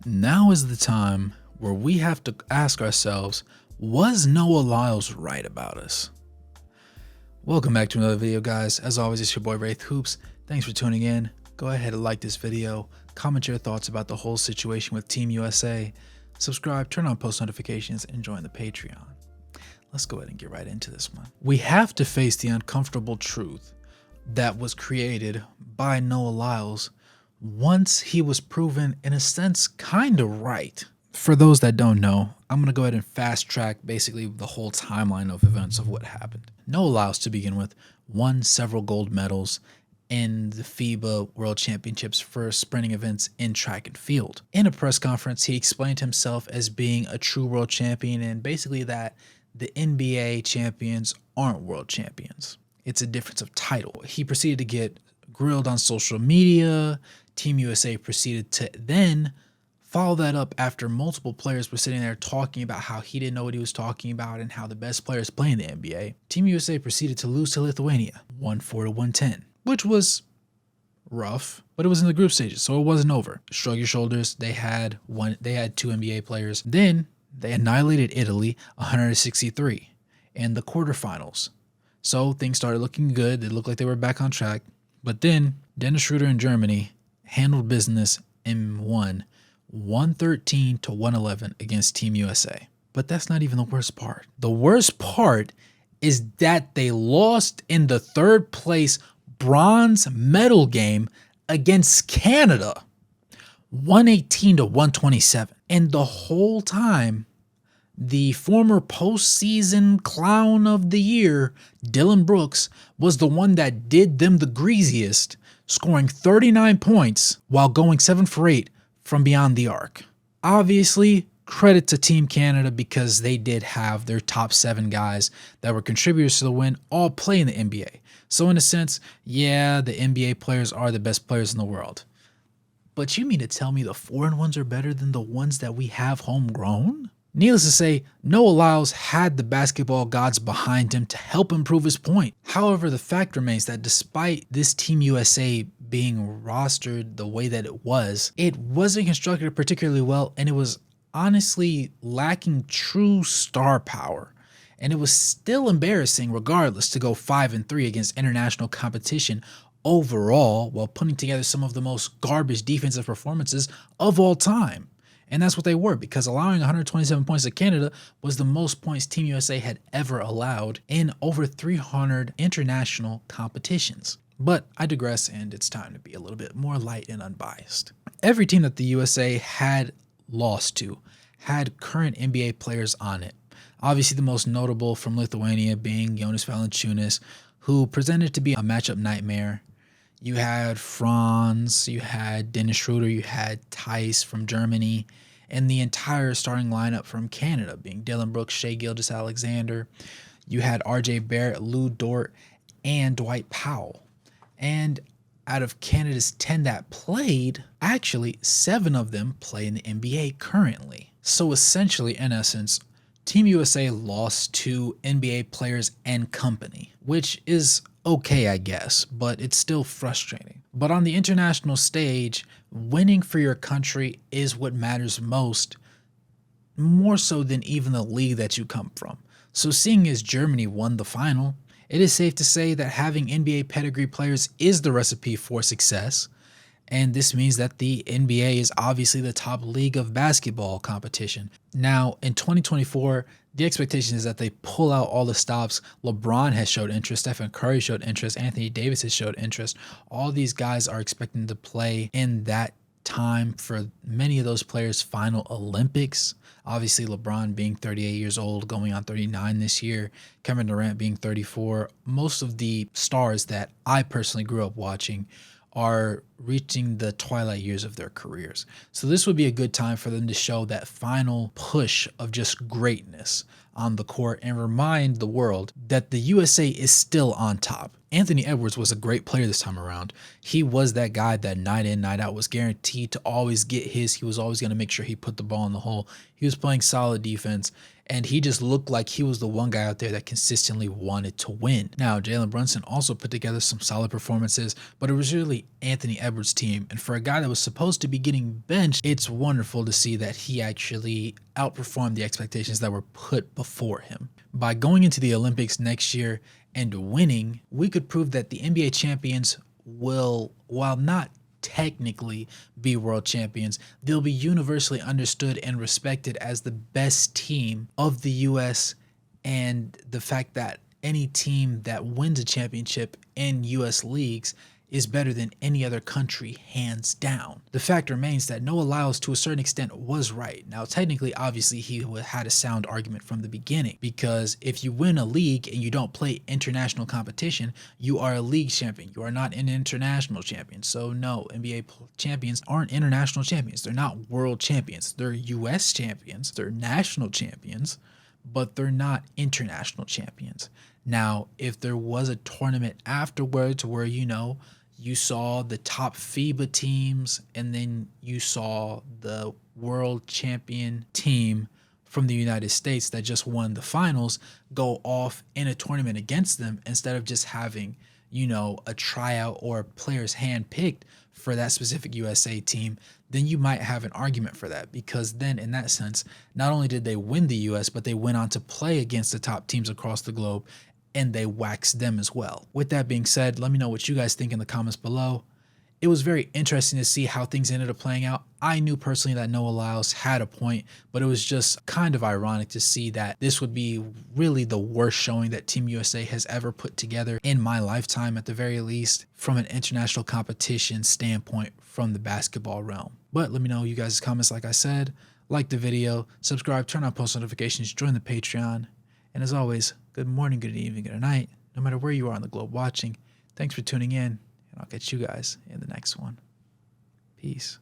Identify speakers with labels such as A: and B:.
A: Now is the time where we have to ask ourselves, was Noah Lyles right about us? Welcome back to another video, guys. As always, it's your boy Wraith Hoops. Thanks for tuning in. Go ahead and like this video, comment your thoughts about the whole situation with Team USA, subscribe, turn on post notifications, and join the Patreon. Let's go ahead and get right into this one. We have to face the uncomfortable truth that was created by Noah Lyles once he was proven, in a sense, kind of right. For those that don't know, I'm going to go ahead and fast track basically the whole timeline of events of what happened. Noah Lyles, to begin with, won several gold medals in the FIBA World Championships for sprinting events in track and field. In a press conference, he explained himself as being a true world champion and basically that the NBA champions aren't world champions. It's a difference of title. He proceeded to get grilled on social media. Team USA proceeded to then follow that up after multiple players were sitting there talking about how he didn't know what he was talking about and how the best players play in the NBA. Team USA proceeded to lose to Lithuania, 104-110, which was rough, but it was in the group stages, so it wasn't over. Shrug your shoulders. They had two NBA players. Then they annihilated Italy, 163, in the quarterfinals. So things started looking good. They looked like they were back on track. But then Dennis Schroeder in Germany handled business and won 113-111 against Team USA. But that's not even the worst part. The worst part is that they lost in the third place bronze medal game against Canada, 118-127. And the whole time, the former postseason clown of the year, Dylan Brooks, was the one that did them the greasiest, scoring 39 points while going 7 for 8 from beyond the arc. Obviously, credit to Team Canada because they did have their top 7 guys that were contributors to the win all play in the NBA. So in a sense, yeah, the NBA players are the best players in the world. But you mean to tell me the foreign ones are better than the ones that we have homegrown? Needless to say, Noah Lyles had the basketball gods behind him to help him prove his point. However, the fact remains that despite this Team USA being rostered the way that it wasn't constructed particularly well, and it was honestly lacking true star power. And it was still embarrassing regardless to go 5-3 against international competition overall while putting together some of the most garbage defensive performances of all time. And that's what they were, because allowing 127 points to Canada was the most points Team USA had ever allowed in over 300 international competitions. But I digress, and it's time to be a little bit more light and unbiased. Every team that the USA had lost to had current NBA players on it. Obviously, the most notable from Lithuania being Jonas Valanciunas, who presented to be a matchup nightmare. You had Franz, you had Dennis Schroeder, you had Theis from Germany, and the entire starting lineup from Canada being Dylan Brooks, Shai Gilgeous-Alexander. You had RJ Barrett, Lou Dort, and Dwight Powell. And out of Canada's 10 that played, actually 7 of them play in the NBA currently. So essentially, in essence, Team USA lost to NBA players and company, which is okay, I guess, but it's still frustrating. But on the international stage, winning for your country is what matters most, more so than even the league that you come from. So seeing as Germany won the final, it is safe to say that having NBA pedigree players is the recipe for success. And this means that the NBA is obviously the top league of basketball competition. Now, in 2024, the expectation is that they pull out all the stops. LeBron has showed interest. Stephen Curry showed interest. Anthony Davis has showed interest. All these guys are expecting to play in that time for many of those players' final Olympics. Obviously, LeBron being 38 years old, going on 39 this year. Kevin Durant being 34. Most of the stars that I personally grew up watching are reaching the twilight years of their careers. So this would be a good time for them to show that final push of just greatness on the court and remind the world that the USA is still on top. Anthony Edwards was a great player this time around. He was that guy that night in, night out was guaranteed to always get his. He was always going to make sure he put the ball in the hole. He was playing solid defense, and he just looked like he was the one guy out there that consistently wanted to win. Now, Jalen Brunson also put together some solid performances, but it was really Anthony Edwards' team. And for a guy that was supposed to be getting benched, it's wonderful to see that he actually outperformed the expectations that were put before him. By going into the Olympics next year and winning, we could prove that the NBA champions will, while not technically be world champions, they'll be universally understood and respected as the best team of the US, and the fact that any team that wins a championship in US leagues is better than any other country, hands down. The fact remains that Noah Lyles, to a certain extent, was right. Now, technically, obviously, he had a sound argument from the beginning, because if you win a league and you don't play international competition, you are a league champion. You are not an international champion. So no, NBA champions aren't international champions. They're not world champions. They're US champions. They're national champions, but they're not international champions. Now, if there was a tournament afterwards where, you saw the top FIBA teams and then you saw the world champion team from the United States that just won the finals go off in a tournament against them, instead of just having, a tryout or a player's hand picked for that specific USA team, then you might have an argument for that, because then in that sense, not only did they win the US, but they went on to play against the top teams across the globe, and they waxed them as well. With that being said, let me know what you guys think in the comments below. It was very interesting to see how things ended up playing out. I knew personally that Noah Lyles had a point, but it was just kind of ironic to see that this would be really the worst showing that Team USA has ever put together in my lifetime, at the very least, from an international competition standpoint from the basketball realm. But let me know you guys' comments. Like I said, like the video, subscribe, turn on post notifications, join the Patreon. And as always, good morning, good evening, good night, no matter where you are on the globe watching. Thanks for tuning in, and I'll catch you guys in the next one. Peace.